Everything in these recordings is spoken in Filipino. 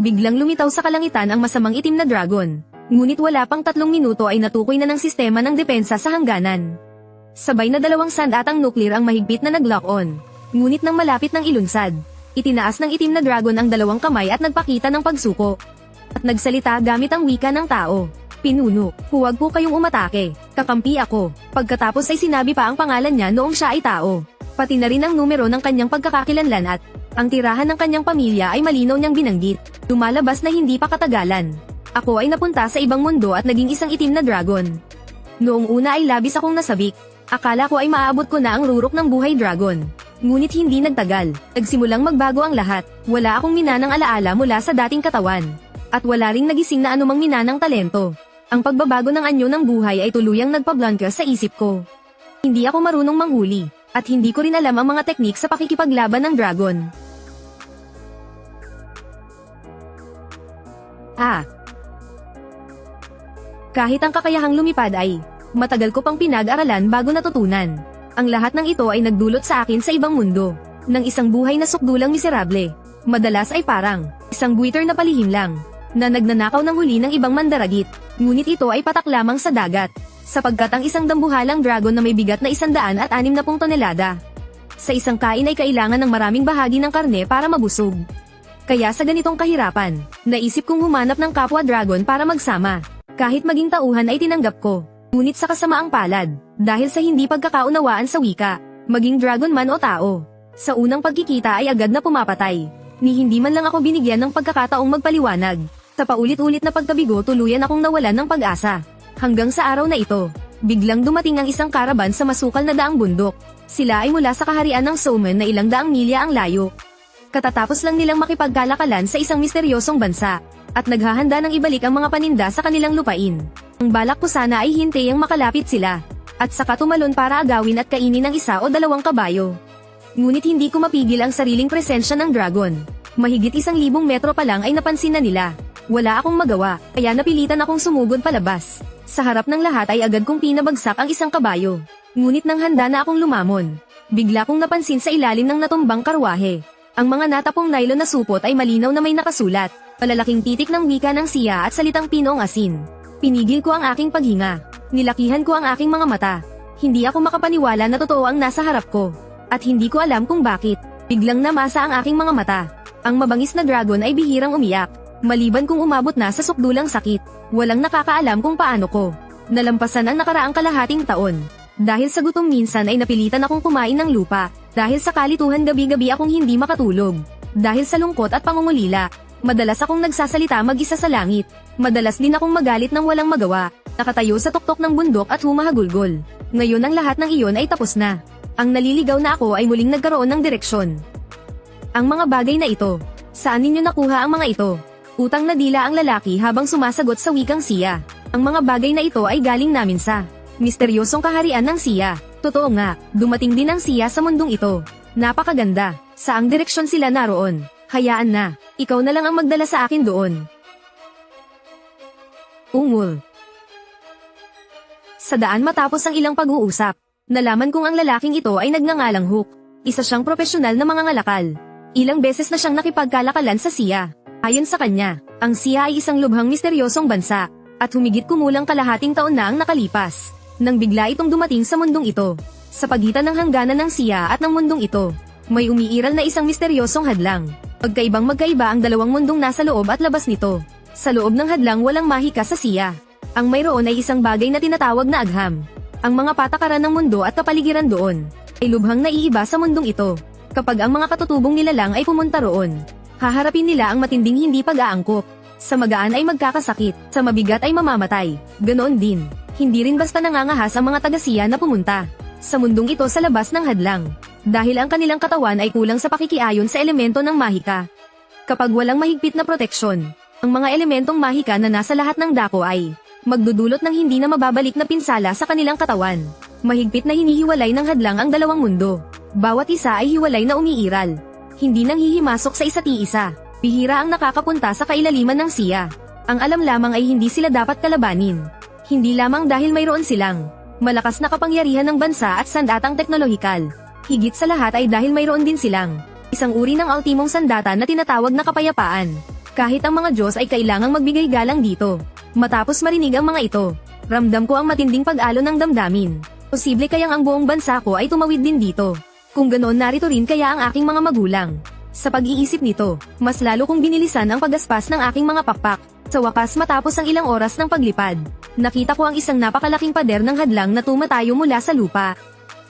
Biglang lumitaw sa kalangitan ang masamang itim na dragon. Ngunit wala pang 3 minuto ay natukoy na ng sistema ng depensa sa hangganan. Sabay na 2 sandatang nuclear ang mahigpit na nag-lock on. Ngunit nang malapit ng ilunsad, itinaas ng itim na dragon ang 2 kamay at nagpakita ng pagsuko. At nagsalita gamit ang wika ng tao. Pinuno, huwag po kayong umatake, kakampi ako. Pagkatapos ay sinabi pa ang pangalan niya noong siya ay tao. Pati na rin ang numero ng kanyang pagkakakilanlan at ang tirahan ng kanyang pamilya ay malinaw niyang binanggit. Lumalabas na hindi pa katagalan. Ako ay napunta sa ibang mundo at naging isang itim na dragon. Noong una ay labis akong nasabik. Akala ko ay maaabot ko na ang rurok ng buhay dragon. Ngunit hindi nagtagal. Nagsimulang magbago ang lahat. Wala akong minanang alaala mula sa dating katawan. At wala ring nagising na anumang minanang talento. Ang pagbabago ng anyo ng buhay ay tuluyang nagpa-blanker sa isip ko. Hindi ako marunong manghuli. At hindi ko rin alam ang mga teknik sa pakikipaglaban ng dragon. Kahit ang kakayahang lumipad ay matagal ko pang pinag-aralan bago natutunan. Ang lahat ng ito ay nagdulot sa akin sa ibang mundo. Ng isang buhay na sukdulang miserable. Madalas ay parang isang buiter na palihim lang, na nagnanakaw ng huli ng ibang mandaragit. Ngunit ito ay patak lamang sa dagat. Sapagkat ang isang dambuhalang dragon na may bigat na 160 tonelada. Sa isang kain ay kailangan ng maraming bahagi ng karne para mabusog. Kaya sa ganitong kahirapan, naisip kong humanap ng kapwa dragon para magsama. Kahit maging tauhan ay tinanggap ko. Ngunit sa kasamaang palad, dahil sa hindi pagkakaunawaan sa wika, maging dragon man o tao, sa unang pagkikita ay agad na pumapatay. Ni hindi man lang ako binigyan ng pagkakataong magpaliwanag. Sa paulit-ulit na pagkabigo tuluyan akong nawalan ng pag-asa. Hanggang sa araw na ito, biglang dumating ang isang karaban sa masukal na daang bundok. Sila ay mula sa kaharian ng Soman na ilang daang milya ang layo. Katatapos lang nilang makipagkalakalan sa isang misteryosong bansa, at naghahanda ng ibalik ang mga paninda sa kanilang lupain. Ang balak ko sana ay hintayang makalapit sila, at saka tumalon para agawin at kainin ng 1 o 2 kabayo. Ngunit hindi ko mapigil ang sariling presensya ng dragon. Mahigit 1,000 metro pa lang ay napansin na nila. Wala akong magawa, kaya napilitan akong sumugod palabas. Sa harap ng lahat ay agad kong pinabagsak ang 1 kabayo. Ngunit nang handa na akong lumamon, bigla kong napansin sa ilalim ng natumbang karwahe. Ang mga natapong nylon na supot ay malinaw na may nakasulat. Malalaking titik ng wika ng siya at salitang Pinoong asin. Pinigil ko ang aking paghinga. Nilakihan ko ang aking mga mata. Hindi ako makapaniwala na totoo ang nasa harap ko. At hindi ko alam kung bakit. Biglang namasa ang aking mga mata. Ang mabangis na dragon ay bihirang umiyak. Maliban kung umabot na sa sukdulang sakit, walang nakakaalam kung paano ko nalampasan ang nakaraang kalahating taon. Dahil sa gutom minsan ay napilitan akong kumain ng lupa. Dahil sa kalituhan gabi-gabi akong hindi makatulog. Dahil sa lungkot at pangungulila, madalas akong nagsasalita mag-isa sa langit. Madalas din akong magalit nang walang magawa. Nakatayo sa tuktok ng bundok at humahagulgol. Ngayon ang lahat ng iyon ay tapos na. Ang naliligaw na ako ay muling nagkaroon ng direksyon. Ang mga bagay na ito, saan ninyo nakuha ang mga ito? Utang na dila ang lalaki habang sumasagot sa wikang siya. Ang mga bagay na ito ay galing namin sa misteryosong kaharian ng siya. Totoo nga, dumating din ang siya sa mundong ito. Napakaganda. Saang direksyon sila naroon? Hayaan na, ikaw na lang ang magdala sa akin doon. Ungol. Sa daan matapos ang ilang pag-uusap, nalaman kong ang lalaking ito ay nagngangalang Hook. Isa siyang profesional na mangangalakal. Ilang beses na siyang nakipagkalakalan sa siya. Ayon sa kanya, ang siya ay isang lubhang misteryosong bansa, at humigit kumulang kalahating taon na ang nakalipas, nang bigla itong dumating sa mundong ito. Sa pagitan ng hangganan ng siya at ng mundong ito, may umiiral na isang misteryosong hadlang. Magkaibang magkaiba ang 2 mundong nasa loob at labas nito. Sa loob ng hadlang walang mahika sa siya. Ang mayroon ay isang bagay na tinatawag na agham. Ang mga patakaran ng mundo at kapaligiran doon, ay lubhang naiiba sa mundong ito. Kapag ang mga katutubong nilalang ay pumunta roon, haharapin nila ang matinding hindi pag-aangkop. Sa magaan ay magkakasakit, sa mabigat ay mamamatay. Ganoon din, hindi rin basta nangangahas ang mga taga-siya na pumunta sa mundong ito sa labas ng hadlang. Dahil ang kanilang katawan ay kulang sa pakikiayon sa elemento ng mahika. Kapag walang mahigpit na proteksyon, ang mga elementong mahika na nasa lahat ng dako ay magdudulot ng hindi na mababalik na pinsala sa kanilang katawan. Mahigpit na hinihiwalay ng hadlang ang 2 mundo. Bawat isa ay hiwalay na umiiral. Hindi nang hihimasok sa isa't iisa. Bihira ang nakakapunta sa kailaliman ng siya. Ang alam lamang ay hindi sila dapat kalabanin. Hindi lamang dahil mayroon silang malakas na kapangyarihan ng bansa at sandatang teknolohikal. Higit sa lahat ay dahil mayroon din silang isang uri ng ultimong sandata na tinatawag na kapayapaan. Kahit ang mga Diyos ay kailangang magbigay galang dito. Matapos marinig ang mga ito, ramdam ko ang matinding pag-alo ng damdamin. Posible kayang ang buong bansa ko ay tumawid din dito. Kung ganoon, narito rin kaya ang aking mga magulang. Sa pag-iisip nito, mas lalo kong binilisan ang paggaspas ng aking mga pakpak. Sa wakas, matapos ang ilang oras ng paglipad, nakita ko ang isang napakalaking pader ng hadlang na tumatayo mula sa lupa.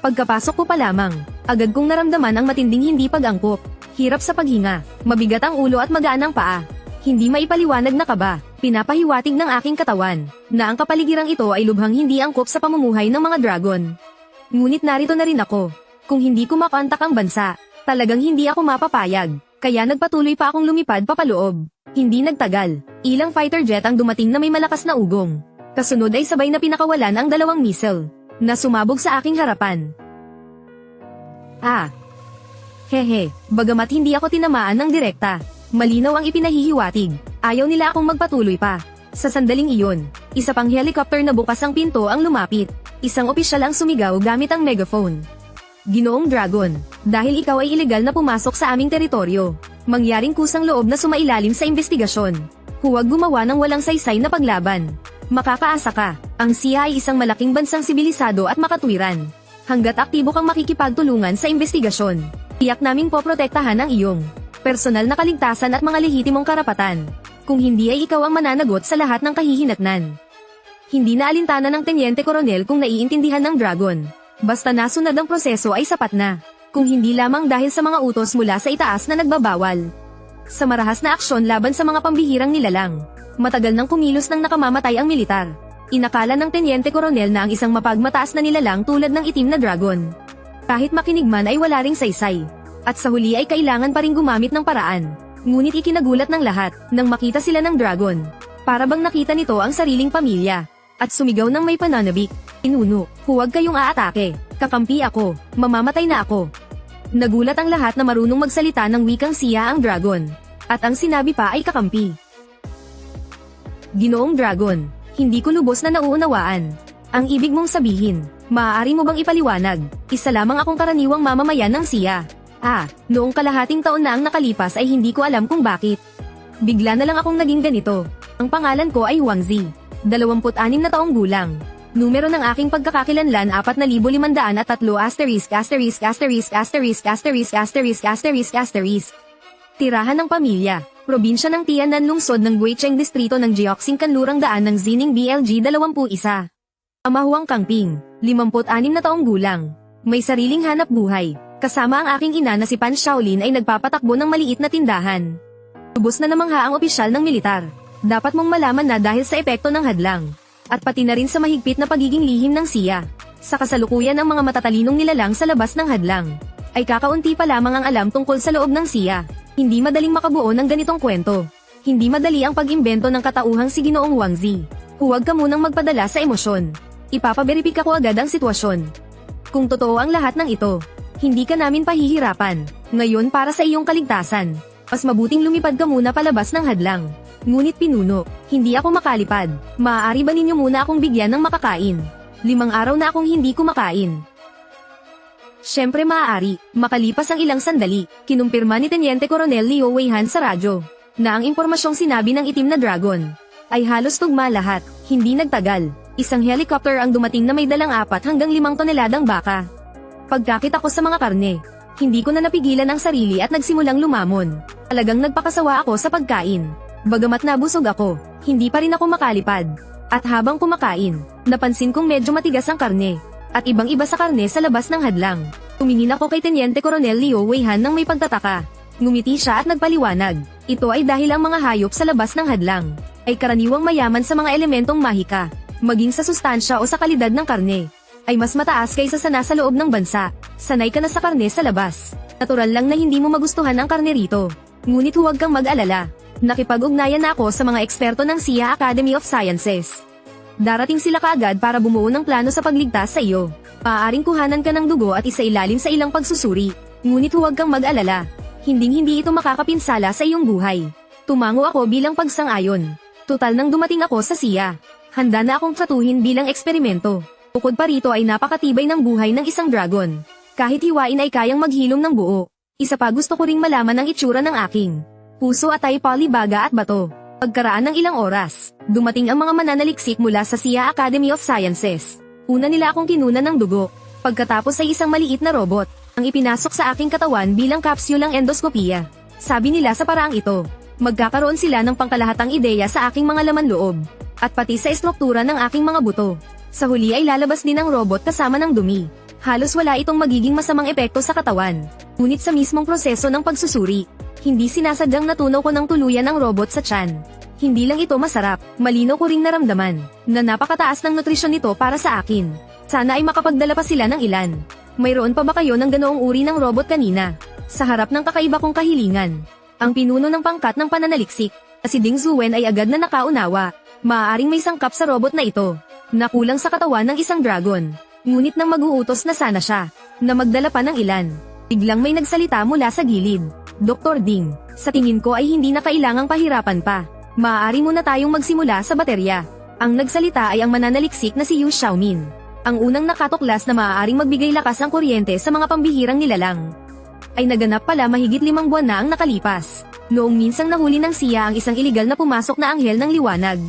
Pagkapasok ko pa lamang, agad kong naramdaman ang matinding hindi pag-angkop. Hirap sa paghinga, mabigat ang ulo at magaan ang paa. Hindi maipaliwanag na kaba, pinapahiwatig ng aking katawan, na ang kapaligirang ito ay lubhang hindi angkop sa pamumuhay ng mga dragon. Ngunit narito na rin ako. Kung hindi ko makontak ang bansa, talagang hindi ako mapapayag, kaya nagpatuloy pa akong lumipad papaloob. Hindi nagtagal, ilang fighter jet ang dumating na may malakas na ugong. Kasunod ay sabay na pinakawalan ang 2 missile, na sumabog sa aking harapan. Hehe, bagamat hindi ako tinamaan ng direkta, malinaw ang ipinahihiwatig, ayaw nila akong magpatuloy pa. Sa sandaling iyon, isa pang helicopter na bukas ang pinto ang lumapit. Isang opisyal ang sumigaw gamit ang megaphone. Ginoong Dragon, dahil ikaw ay ilegal na pumasok sa aming teritoryo, mangyaring kusang loob na sumailalim sa investigasyon. Huwag gumawa ng walang saysay na paglaban. Makakaasa ka, ang SIA ay isang malaking bansang sibilisado at makatwiran. Hanggat aktibo kang makikipagtulungan sa investigasyon, tiyak naming poprotektahan ang iyong personal na kaligtasan at mga lehitimong karapatan. Kung hindi ay ikaw ang mananagot sa lahat ng kahihinatnan. Hindi na alintana ng Tenyente Koronel kung naiintindihan ng Dragon. Basta nasunod ang proseso ay sapat na. Kung hindi lamang dahil sa mga utos mula sa itaas na nagbabawal. Sa marahas na aksyon laban sa mga pambihirang nilalang. Matagal nang kumilos nang nakamamatay ang militar. Inakala ng Tenyente Koronel na ang isang mapagmataas na nilalang tulad ng itim na dragon. Kahit makinig man ay wala ring saysay. At sa huli ay kailangan pa ring gumamit ng paraan. Ngunit ikinagulat ng lahat nang makita sila ng dragon. Para bang nakita nito ang sariling pamilya. At sumigaw ng may pananabik. Inuno, huwag kayong aatake. Kakampi ako, mamamatay na ako. Nagulat ang lahat na marunong magsalita ng wikang SIA ang dragon. At ang sinabi pa ay kakampi. Ginoong Dragon, hindi ko lubos na nauunawaan. Ang ibig mong sabihin, maaari mo bang ipaliwanag, isa lamang akong karaniwang mamamayan ng SIA. Noong kalahating taon na ang nakalipas ay hindi ko alam kung bakit. Bigla na lang akong naging ganito. Ang pangalan ko ay Wang Zi, 26 na taong gulang. Numero ng aking pagkakakilanlan 4,503 ******************************************************************************************************************************************************************************************************************************************̈ naturang daan ng Zining BLG 21. Amahuang Kangping, 56 na taong gulang. May sariling hanap buhay. Kasama ang aking ina na si Pan Shaolin ay nagpapatakbo ng maliit na tindahan. Lubos na namangha ang opisyal ng militar. Dapat mong malaman na dahil sa epekto ng hadlang. At pati na rin sa mahigpit na pagiging lihim ng SIA. Sa kasalukuyan ng mga matatalinong nilalang sa labas ng hadlang. Ay kakaunti pa lamang ang alam tungkol sa loob ng SIA. Hindi madaling makabuo ng ganitong kwento. Hindi madali ang pag-imbento ng katauhang si Ginoong Wang Zi. Huwag ka munang magpadala sa emosyon. Ipapaberipika ko agad ang sitwasyon. Kung totoo ang lahat ng ito, hindi ka namin pahihirapan. Ngayon para sa iyong kaligtasan, mas mabuting lumipad ka muna palabas ng hadlang. Ngunit pinuno, hindi ako makalipad. Maaari ba ninyo muna akong bigyan ng makakain? 5 araw na akong hindi kumakain. Siyempre maaari, makalipas ang ilang sandali, kinumpirma ni Tenyente Coronel Liu Weihan sa radyo, na ang impormasyong sinabi ng itim na dragon, ay halos tugma lahat. Hindi nagtagal, isang helicopter ang dumating na may dalang 4 hanggang 5 toneladang baka. Pagkakita ko sa mga karne, hindi ko na napigilan ang sarili at nagsimulang lumamon. Talagang nagpakasawa ako sa pagkain. Bagamat nabusog ako, hindi pa rin ako makalipad. At habang kumakain, napansin kong medyo matigas ang karne. At ibang-iba sa karne sa labas ng hadlang. Tumingin ako kay Tenyente Coronel Liu Weihan nang may pagtataka. Ngumiti siya at nagpaliwanag. Ito ay dahil ang mga hayop sa labas ng hadlang ay karaniwang mayaman sa mga elementong mahika, maging sa sustansya o sa kalidad ng karne, ay mas mataas kaysa sa nasa loob ng bansa. Sanay ka na sa karne sa labas. Natural lang na hindi mo magustuhan ang karne rito. Ngunit huwag kang mag-alala. Nakipag-ugnayan na ako sa mga eksperto ng SIA Academy of Sciences. Darating sila kaagad para bumuo ng plano sa pagligtas sa iyo. Maaaring kuhanan ka ng dugo at isailalim sa ilang pagsusuri. Ngunit huwag kang mag-alala. Hinding-hindi ito makakapinsala sa iyong buhay. Tumango ako bilang pagsang-ayon. Tutal nang dumating ako sa SIA. Handa na akong tratuhin bilang eksperimento. Bukod pa rito ay napakatibay ng buhay ng isang dragon. Kahit hiwain ay kayang maghilom ng buo. Isa pa gusto ko ring malaman ang itsura ng aking puso atay polybaga at bato. Pagkaraan ng ilang oras, dumating ang mga mananaliksik mula sa SIA Academy of Sciences. Una nila akong kinunan ng dugo. Pagkatapos ay isang maliit na robot, ang ipinasok sa aking katawan bilang kapsulang endoskopiya. Sabi nila sa paraang ito, magkakaroon sila ng pangkalahatang ideya sa aking mga laman loob, at pati sa estruktura ng aking mga buto. Sa huli ay lalabas din ang robot kasama ng dumi. Halos wala itong magiging masamang epekto sa katawan. Ngunit sa mismong proseso ng pagsusuri, hindi sinasadyang natunaw ko ng tuluyan ang robot sa tiyan. Hindi lang ito masarap, malino ko ring naramdaman, na napakataas ng nutrisyon nito para sa akin. Sana ay makapagdala pa sila ng ilan. Mayroon pa ba kayo ng ganoong uri ng robot kanina? Sa harap ng kakaiba kong kahilingan, ang pinuno ng pangkat ng pananaliksik, si Ding Zuen ay agad na nakaunawa. Maaaring may sangkap sa robot na ito, na kulang sa katawan ng isang dragon. Ngunit nang mag-uutos na sana siya, na magdala pa ng ilan, biglang may nagsalita mula sa gilid. Dr. Ding, sa tingin ko ay hindi na kailangang pahirapan pa. Maaari muna tayong magsimula sa baterya. Ang nagsalita ay ang mananaliksik na si Yu Xiaomin. Ang unang nakatuklas na maaaring magbigay lakas ng kuryente sa mga pambihirang nilalang. Ay naganap pala mahigit 5 buwan na ang nakalipas. Noong minsang nahuli ng SIA ang isang iligal na pumasok na anghel ng liwanag.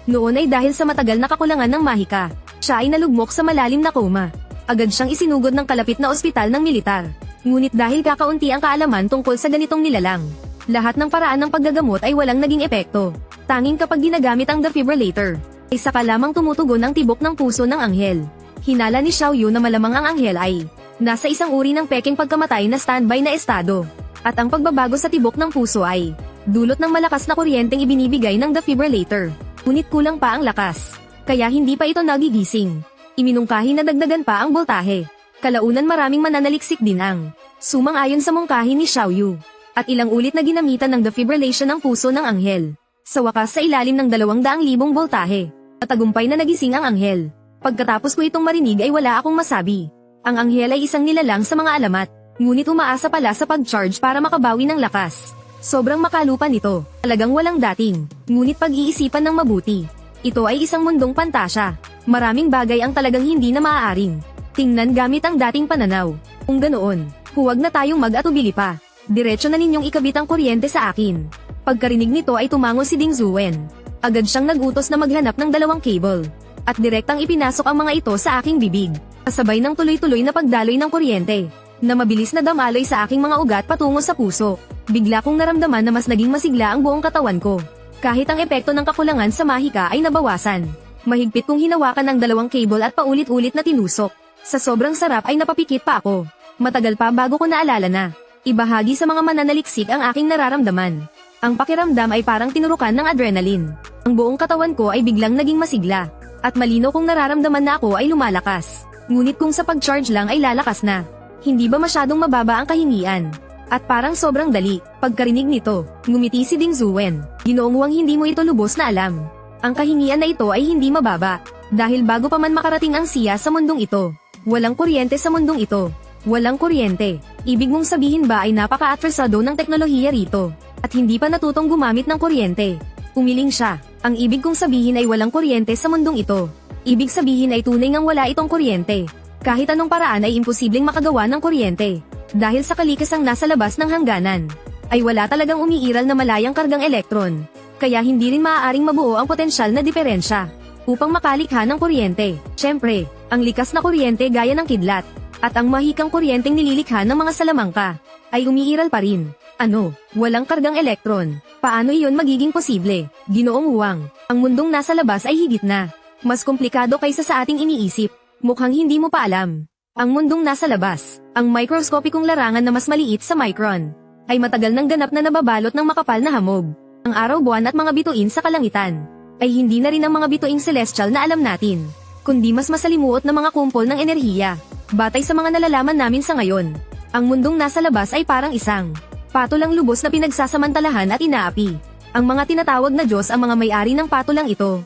Noon ay dahil sa matagal na kakulangan ng mahika, siya ay nalugmok sa malalim na koma. Agad siyang isinugod ng kalapit na ospital ng militar. Ngunit dahil kakaunti ang kaalaman tungkol sa ganitong nilalang, lahat ng paraan ng paggagamot ay walang naging epekto. Tanging kapag ginagamit ang defibrillator, ay saka lamang tumutugon ang tibok ng puso ng anghel. Hinala ni Xiao Yu na malamang ang anghel ay nasa isang uri ng peking pagkamatay na standby na estado. At ang pagbabago sa tibok ng puso ay dulot ng malakas na kuryenteng ibinibigay ng defibrillator. Ngunit kulang pa ang lakas, kaya hindi pa ito nagigising. Iminungkahi na dagdagan pa ang boltahe. Kalaunan maraming mananaliksik din ang sumang-ayon sa mungkahi ni Xiao Yu. At ilang ulit na ginamitan ng defibrillation ng puso ng anghel. Sa wakas sa ilalim ng 200,000 boltahe, matagumpay na nagising ang anghel. Pagkatapos ko itong marinig ay wala akong masabi. Ang anghel ay isang nilalang sa mga alamat, ngunit umaasa pala sa pag-charge para makabawi ng lakas. Sobrang makalupan ito, talagang walang dating, ngunit pag-iisipan ng mabuti. Ito ay isang mundong pantasya. Maraming bagay ang talagang hindi na maaaring tingnan gamit ang dating pananaw. Kung ganoon, huwag na tayong mag-atubili pa. Diretso na ninyong ikabit ang kuryente sa akin. Pagkarinig nito ay tumango si Ding Zuen. Agad siyang nagutos na maghanap ng 2 cable. At direktang ipinasok ang mga ito sa aking bibig. Kasabay ng tuloy-tuloy na pagdaloy ng kuryente, na mabilis na damaloy sa aking mga ugat patungo sa puso. Bigla kong naramdaman na mas naging masigla ang buong katawan ko. Kahit ang epekto ng kakulangan sa mahika ay nabawasan. Mahigpit kong hinawakan ng 2 cable at paulit-ulit na tinusok. Sa sobrang sarap ay napapikit pa ako. Matagal pa bago ko naalala na ibahagi sa mga mananaliksik ang aking nararamdaman. Ang pakiramdam ay parang tinurukan ng adrenaline. Ang buong katawan ko ay biglang naging masigla. At malino kong nararamdaman na ako ay lumalakas. Ngunit kung sa pag-charge lang ay lalakas na. Hindi ba masyadong mababa ang kahingian? At parang sobrang dali. Pagkarinig nito, ngumiti si Ding Zuen. Ginoong hindi mo ito lubos na alam. Ang kahingian na ito ay hindi mababa. Dahil bago pa man makarating ang SIA sa mundong ito, walang kuryente sa mundong ito. Walang kuryente. Ibig mong sabihin ba ay napaka-atrasado ng teknolohiya rito, at hindi pa natutong gumamit ng kuryente? Umiling siya. Ang ibig kong sabihin ay walang kuryente sa mundong ito. Ibig sabihin ay tunay ngang wala itong kuryente. Kahit anong paraan ay imposibleng makagawa ng kuryente. Dahil sa kalikasang nasa labas ng hangganan, ay wala talagang umiiral na malayang kargang elektron. Kaya hindi rin maaaring mabuo ang potensyal na diferensya upang makalikha ng kuryente. Siyempre, ang likas na kuryente gaya ng kidlat, at ang mahikang kuryenteng nililikha ng mga salamangka, ay umiiral pa rin. Ano? Walang kargang elektron. Paano iyon magiging posible? Ginoong Wang, ang mundong nasa labas ay higit na mas komplikado kaysa sa ating iniisip. Mukhang hindi mo pa alam. Ang mundong nasa labas, ang microscopicong larangan na mas maliit sa micron, ay matagal nang ganap na nababalot ng makapal na hamog. Ang araw, buwan at mga bituin sa kalangitan, ay hindi na rin ang mga bituing celestial na alam natin, kundi mas masalimuot na mga kumpol ng enerhiya. Batay sa mga nalalaman namin sa ngayon, ang mundong nasa labas ay parang isang patulang lubos na pinagsasamantalahan at inaapi. Ang mga tinatawag na Diyos ang mga may-ari ng patulang ito.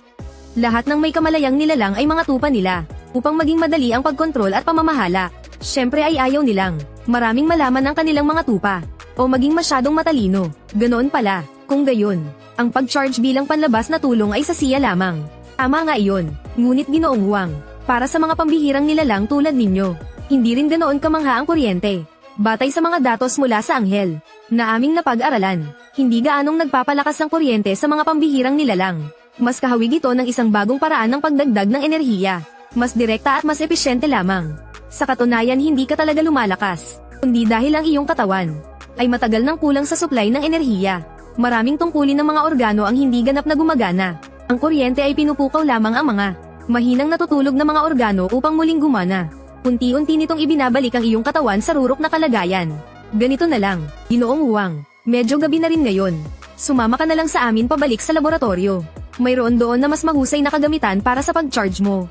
Lahat ng may kamalayang nilalang ay mga tupa nila, upang maging madali ang pagkontrol at pamamahala. Siyempre ay ayaw nilang maraming malaman ang kanilang mga tupa, o maging masyadong matalino. Ganoon pala. Kung gayon, ang pag-charge bilang panlabas na tulong ay sa SIA lamang. Tama nga iyon. Ngunit Ginoong Wang, para sa mga pambihirang nilalang tulad ninyo, hindi rin ganoon kamangha ang kuryente. Batay sa mga datos mula sa anghel, na aming napag-aralan. Hindi gaanong nagpapalakas ng kuryente sa mga pambihirang nilalang. Mas kahawig ito ng isang bagong paraan ng pagdagdag ng enerhiya. Mas direkta at mas epesyente lamang. Sa katunayan hindi ka talaga lumalakas, kundi dahil ang iyong katawan ay matagal nang kulang sa supply ng enerhiya. Maraming tungkulin ng mga organo ang hindi ganap na gumagana. Ang kuryente ay pinupukaw lamang ang mga mahinang natutulog na mga organo upang muling gumana. Unti-unti nitong ibinabalik ang iyong katawan sa rurok na kalagayan. Ganito na lang, Ginoong Huang. Medyo gabi na rin ngayon. Sumama ka na lang sa amin pabalik sa laboratorio. Mayroon doon na mas mahusay na kagamitan para sa pag-charge mo.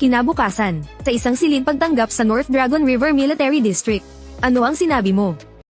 Kinabukasan, sa isang silid pagtanggap sa North Dragon River Military District. Ano ang sinabi mo?